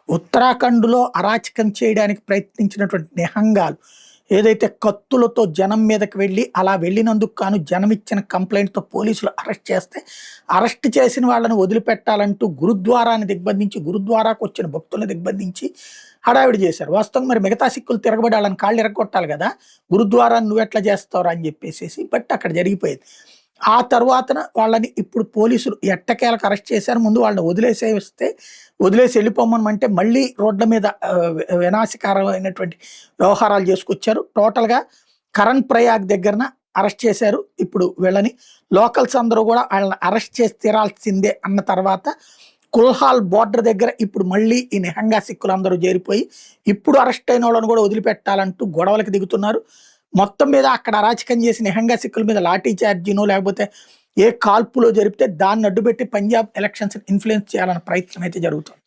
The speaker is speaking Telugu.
ఉత్తరాఖండ్‌లో అరాచకం చేయడానికి ప్రయత్నించినటువంటి నిహంగాలు, ఏదైతే కత్తులతో జనం మీదకి వెళ్లి, అలా వెళ్ళినందుకు గాను జనం ఇచ్చిన కంప్లెయింట్‌తో పోలీసులు అరెస్ట్ చేస్తే, అరెస్ట్ చేసిన వాళ్ళని వదిలిపెట్టాలంటూ గురుద్వారాన్ని దిగ్బంధించి, గురుద్వారాకొచ్చిన భక్తులను దిగ్బంధించి హడావిడి చేశారు. వాస్తవంగా మరి మిగతా సిక్కులు తిరగబడి ఆళ్ళని కాళ్ళు ఇరగ్గొట్టాలి గదా! గురుద్వారాన్ని నువ్వెట్లా చేస్తావురా అని జెప్పేసేసి. బట్ అక్కడ జరిగిపోయేది. ఆ తర్వాతన వాళ్ళని ఇప్పుడు పోలీసులు ఎట్టకేలకు అరెస్ట్ చేశారు. ముందు వాళ్ళని వదిలేసి వెళ్ళిపోమనమంటే మళ్ళీ రోడ్ల మీద వినాశకరమైనటువంటి వ్యవహారాలు చేసుకొచ్చారు. టోటల్‌గా కరణ్ ప్రయాగ్ దగ్గరన అరెస్ట్ చేశారు. ఇప్పుడు వీళ్ళని లోకల్స్ అందరూ గూడా ఆళ్ళని అరెస్ట్ చేసి తీరాల్సిందే అన్న తర్వాత కుల్హాల్ బోర్డర్ దగ్గర ఇప్పుడు మళ్ళీ ఈ నిహంగా సిక్కులందరూ చేరిపోయి, ఇప్పుడు అరెస్ట్ అయినోళ్ళని గూడా వదిలిపెట్టాలంటూ గొడవలకి దిగుతున్నారు. మొత్తం మీద అక్కడ అరాచకం చేసి నిహంగా సిక్కుల మీద లాఠీ చార్జీనో లేకపోతే ఏ కాల్పులో జరిపితే దాన్ని అడ్డుపెట్టి పంజాబ్ ఎలక్షన్స్ ఇన్‌ఫ్లుయెన్స్ చేయాలన్న ప్రయత్నం అయితే జరుగుతుంది.